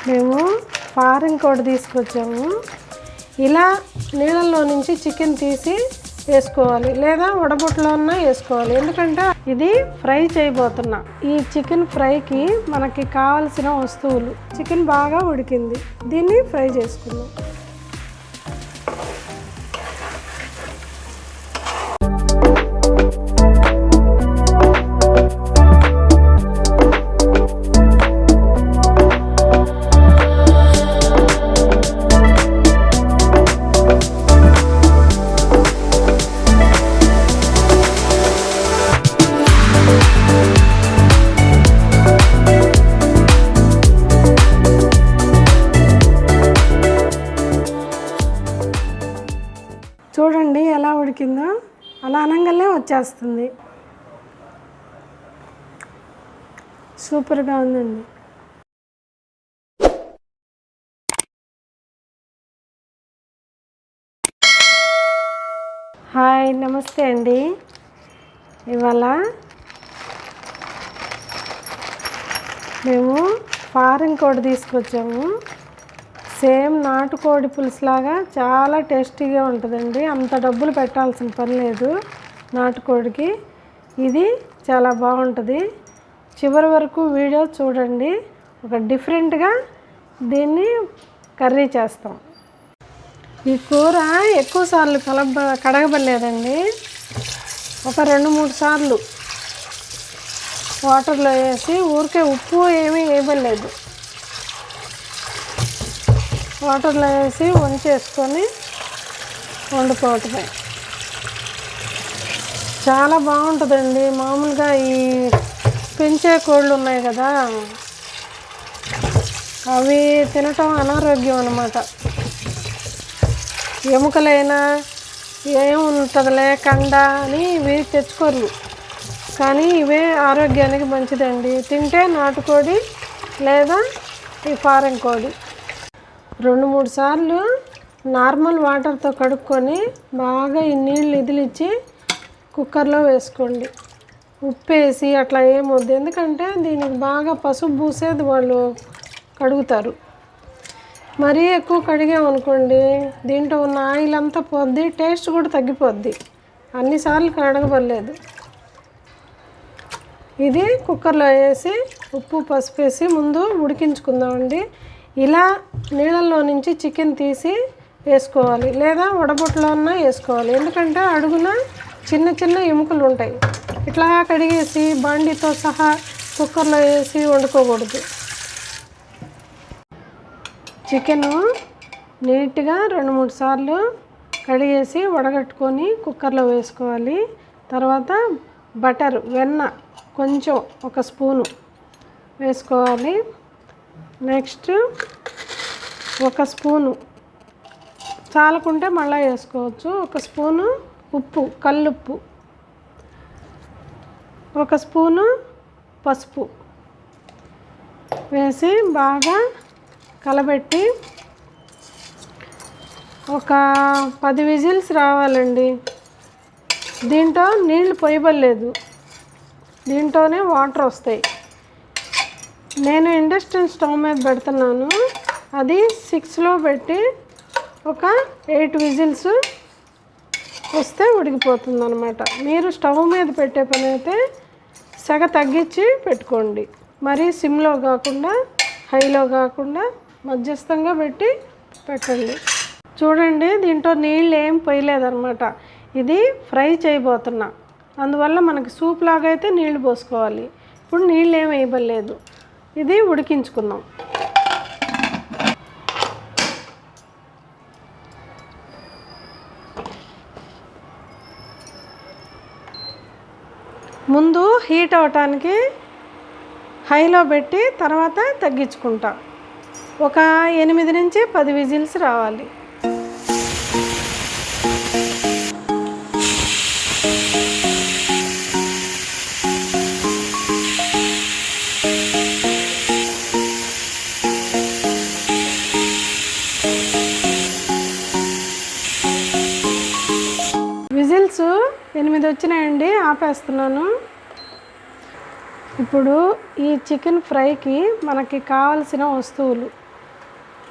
మేము ఫారెన్ కోడి తీసుకొచ్చాము. ఇలా నీళ్ళల్లో నుంచి చికెన్ తీసి వేసుకోవాలి, లేదా వడబొట్టులో ఉన్నా వేసుకోవాలి. ఎందుకంటే ఇది ఫ్రై చేయబోతున్నా. ఈ చికెన్ ఫ్రైకి మనకి కావాల్సిన వస్తువులు: చికెన్ బాగా ఉడికింది, దీన్ని ఫ్రై చేసుకుందాం. చూడండి ఎలా ఉడికిందో, అలా అనగానే వచ్చేస్తుంది. సూపర్గా ఉందండి. హాయ్, నమస్తే అండి. ఇవాళ మేము ఫారెన్ కోడి తీసుకొచ్చాము. సేమ్ నాటుకోడి పులుసులాగా చాలా టేస్టీగా ఉంటుందండి. అంత డబ్బులు పెట్టాల్సిన పని లేదు నాటుకోడికి. ఇది చాలా బాగుంటుంది. చివరి వరకు వీడియో చూడండి. ఒక డిఫరెంట్గా దీన్ని కర్రీ చేస్తాం. ఈ కూర ఎక్కువ సార్లు కడగబడలేదండి. ఒక 2-3 సార్లు వాటర్లో వేసి, ఊరికే ఉప్పు ఏమీ వేయబడలేదు, వాటర్లో వేసి వంచేసుకొని వండుకోవటమే. చాలా బాగుంటుందండి. మామూలుగా ఈ పెంచే కోళ్ళు ఉన్నాయి కదా, అవి తినటం అనారోగ్యం అన్నమాట. ఎముకలైనా ఏముంటుందిలే కండ అని ఇవి తెచ్చుకోరు, కానీ ఇవే ఆరోగ్యానికి మంచిదండి. తింటే నాటుకోడి లేదా ఈ ఫారెన్ కోడి 2-3 సార్లు నార్మల్ వాటర్తో కడుక్కొని బాగా ఈ నీళ్ళు ఇదిలిచ్చి కుక్కర్లో వేసుకోండి. ఉప్పు వేసి అట్లా ఏమొద్దు, ఎందుకంటే దీనికి బాగా పసుపు పూసేది వాళ్ళు కడుగుతారు. మరీ ఎక్కువ కడిగామనుకోండి, దీంట్లో ఉన్న ఆయిల్ అంతా పోద్ది, టేస్ట్ కూడా తగ్గిపోద్ది. అన్నిసార్లు కడగబడలేదు. ఇది కుక్కర్లో వేసి ఉప్పు పసుపు వేసి ముందు ఉడికించుకుందామండి. ఇలా నీళ్ళల్లో నుంచి చికెన్ తీసి వేసుకోవాలి, లేదా వడబొట్టులో ఉన్నా వేసుకోవాలి. ఎందుకంటే అడుగున చిన్న చిన్న ఎముకలు ఉంటాయి. ఇట్లా కడిగేసి బండితో సహా కుక్కర్లో వేసి వండుకోకూడదు. చికెను నీట్గా 2-3 సార్లు కడిగేసి వడగట్టుకొని కుక్కర్లో వేసుకోవాలి. తర్వాత బటర్, వెన్న కొంచెం 1 స్పూను వేసుకోవాలి. నెక్స్ట్ 1 స్పూను, చాలకుంటే మళ్ళీ వేసుకోవచ్చు. 1 స్పూను ఉప్పు, కల్లుప్పు, 1 స్పూను పసుపు వేసి బాగా కలబెట్టి ఒక 10 విజిల్స్ రావాలండి. దీంట్లో నీళ్లు పోయబడలేదు, దీంట్లోనే వాటర్ వస్తాయి. నేను ఇండక్షన్ స్టవ్ మీద పెడుతున్నాను. అది 6లో పెట్టి ఒక 8 విజిల్స్ వస్తే ఉడికిపోతుంది అన్నమాట. మీరు స్టవ్ మీద పెట్టే పని అయితే సెగ తగ్గించి పెట్టుకోండి. మరీ సిమ్లో కాకుండా హైలో కాకుండా మధ్యస్థంగా పెట్టండి. చూడండి, దీంట్లో నీళ్ళు ఏం పోయలేదన్నమాట. ఇది ఫ్రై చేయబోతున్నా, అందువల్ల మనకి సూప్ లాగా అయితే నీళ్లు పోసుకోవాలి. ఇప్పుడు నీళ్ళు ఏం వేయబడలేదు. ఇది ఉడికించుకుందాం. ముందు హీట్ అవటానికి హైలో పెట్టి తర్వాత తగ్గించుకుంటా. ఒక 8 నుంచి 10 విజిల్స్ రావాలి. విజిల్స్ 8 వచ్చినాయండి, ఆపేస్తున్నాను. ఇప్పుడు ఈ చికెన్ ఫ్రైకి మనకి కావాల్సిన వస్తువులు: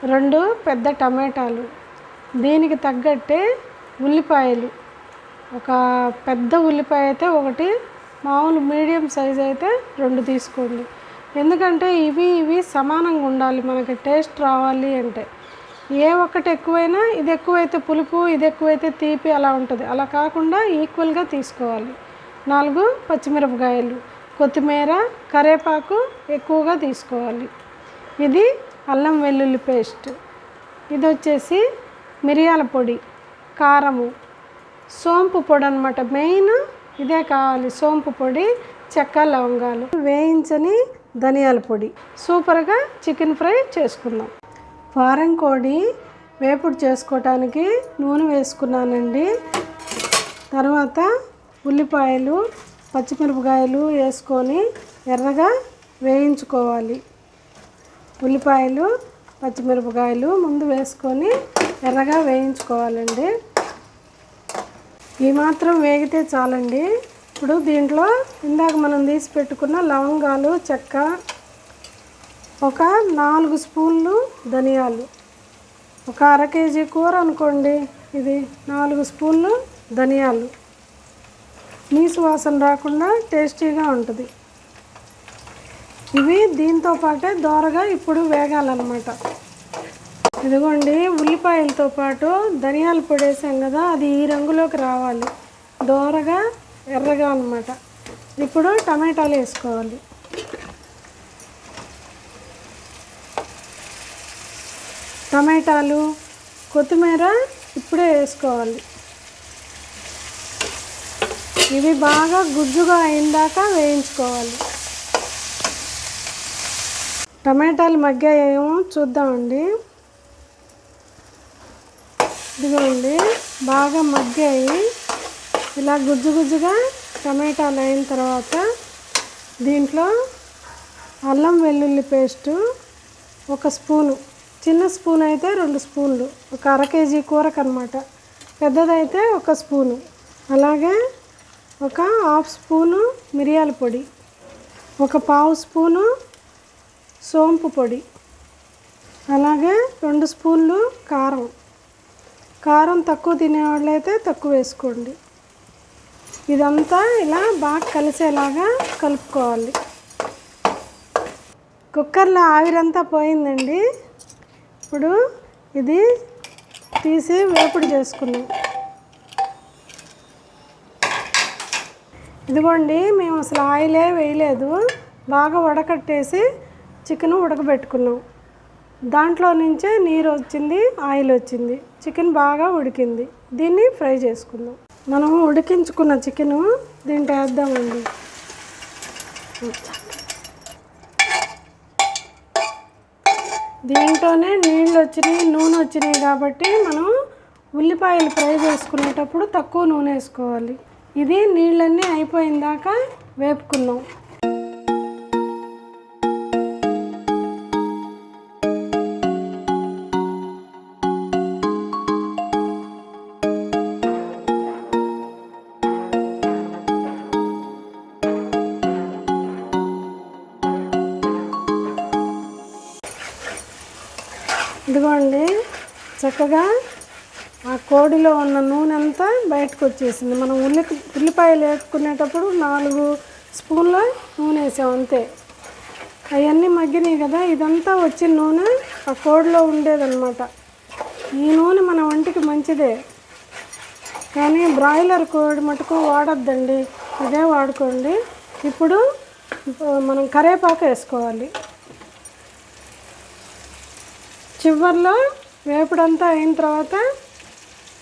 2 పెద్ద టమాటాలు, దీనికి తగ్గట్టే ఉల్లిపాయలు, ఒక పెద్ద ఉల్లిపాయ అయితే ఒకటి, మామూలు మీడియం సైజ్ అయితే 2 తీసుకోండి. ఎందుకంటే ఇవి సమానంగా ఉండాలి, మనకి టేస్ట్ రావాలి అంటే. ఏ ఒక్కటి ఎక్కువైనా ఇది ఎక్కువైతే పులుపు, ఇది ఎక్కువైతే తీపి అలా ఉంటుంది. అలా కాకుండా ఈక్వల్గా తీసుకోవాలి. 4 పచ్చిమిరపకాయలు, కొత్తిమీర, కరివేపాకు ఎక్కువగా తీసుకోవాలి. ఇది అల్లం వెల్లుల్లి పేస్ట్, ఇది వచ్చేసి మిరియాల పొడి, కారము, సోంపు పొడి అన్నమాట. మెయిన్ ఇదే కావాలి, సోంపు పొడి, చెక్క, లవంగాలు, వేయించని ధనియాల పొడి. సూపర్గా చికెన్ ఫ్రై చేసుకుందాం. ఫారెన్ కోడి వేపుడు చేసుకోవటానికి నూనె వేసుకున్నానండి. తర్వాత ఉల్లిపాయలు, పచ్చిమిరపకాయలు వేసుకొని ఎర్రగా వేయించుకోవాలి. ఉల్లిపాయలు, పచ్చిమిరపకాయలు ముందు వేసుకొని ఎర్రగా వేయించుకోవాలండి. ఈ మాత్రం వేగితే చాలండి. ఇప్పుడు దీంట్లో ఇందాక మనం తీసి పెట్టుకున్న లవంగాలు, చెక్క, ఒక 4 స్పూన్లు ధనియాలు, ఒక అర కేజీ కూర అనుకోండి, ఇది 4 స్పూన్లు ధనియాలు, నీసు వాసన రాకుండా టేస్టీగా ఉంటుంది. ఇవి దీంతో పాటే దోరగా ఇప్పుడు వేగాలన్నమాట. ఇదిగోండి, ఉల్లిపాయలతో పాటు ధనియాల పొడి వేసాం కదా, అది ఈ రంగులోకి రావాలి, దోరగా ఎర్రగా అన్నమాట. ఇప్పుడు టమాటాలు వేసుకోవాలి. టమాటాలు, కొత్తిమీర ఇప్పుడే వేసుకోవాలి. ఇవి బాగా గుజ్జుగా అయిందాక వేయించుకోవాలి. టమాటాలు మగ్గాయేమో చూద్దామండి. ఇదిగోండి, బాగా మగ్గాయి. ఇలా గుజ్జు గుజ్జుగా టమాటాలు అయిన తర్వాత దీంట్లో అల్లం వెల్లుల్లి పేస్టు 1 స్పూను, చిన్న స్పూన్ అయితే 2 స్పూన్లు, ఒక అర కేజీ కూరకు అనమాట. పెద్దదైతే 1 స్పూను. అలాగే ఒక 1/2 స్పూను మిరియాల పొడి, ఒక 1/4 స్పూను సోంపు పొడి, అలాగే 2 స్పూన్లు కారం. కారం తక్కువ తినేవాళ్ళైతే తక్కువ వేసుకోండి. ఇదంతా ఇలా బాగా కలిసేలాగా కలుపుకోవాలి. కుక్కర్లో ఆవిరంతా పోయిందండి. ఇప్పుడు ఇది తీసి వేపుడు చేసుకున్నాం. ఇదిగోండి, మేము అసలు ఆయిలే వేయలేదు, బాగా వడకట్టేసి చికెన్ ఉడకబెట్టుకున్నాం. దాంట్లో నుంచే నీరు వచ్చింది, ఆయిల్ వచ్చింది, చికెన్ బాగా ఉడికింది. దీన్ని ఫ్రై చేసుకుందాం. మనం ఉడికించుకున్న చికెను దీంట్లో వేద్దామండి. దీంట్లోనే నీళ్ళు వచ్చినాయి, నూనె వచ్చినాయి కాబట్టి మనం ఉల్లిపాయలు ఫ్రై చేసుకునేటప్పుడు తక్కువ నూనె వేసుకోవాలి. ఇది నీళ్ళన్నీ అయిపోయిన దాకా వేపుకున్నాం. ఇదిగోండి, చక్కగా ఆ కోడిలో ఉన్న నూనె అంతా బయటకు వచ్చేసింది. మనం ఉల్లిపాయలు వేసుకునేటప్పుడు 4 స్పూన్ల నూనె వేసాం అంతే. అవన్నీ మగ్గినాయి కదా, ఇదంతా వచ్చిన నూనె ఆ కోడిలో ఉండేదన్నమాట. ఈ నూనె మన ఒంటికి మంచిదే, కానీ బ్రాయిలర్ కోడి మటుకు వాడొద్దండి, ఇదే వాడుకోండి. ఇప్పుడు మనం కరివేపాకు వేసుకోవాలి. చివర్లో వేపుడంతా అయిన తర్వాత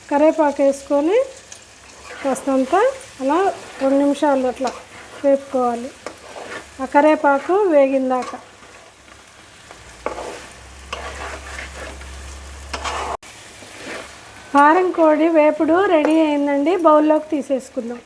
కరివేపాకు వేసుకొని కాస్తంత అలా 2 నిమిషాలు అట్లా వేపుకోవాలి, ఆ కరివేపాకు వేగిందాక. ఫారెన్ కోడి వేపుడు రెడీ అయిందండి. బౌల్లోకి తీసేసుకుందాం.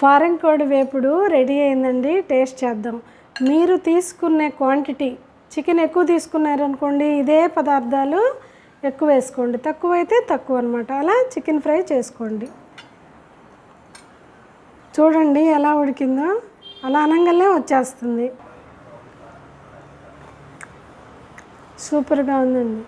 ఫారెన్ కోడి వేపుడు రెడీ అయిందండి. టేస్ట్ చేద్దాం. మీరు తీసుకునే క్వాంటిటీ చికెన్ ఎక్కువ తీసుకున్నారనుకోండి, ఇదే పదార్థాలు ఎక్కువ వేసుకోండి, తక్కువైతే తక్కువ అనమాట. అలా చికెన్ ఫ్రై చేసుకోండి. చూడండి ఎలా ఉడికిందో, అలా అనగానే వచ్చేస్తుంది. సూపర్గా ఉందండి.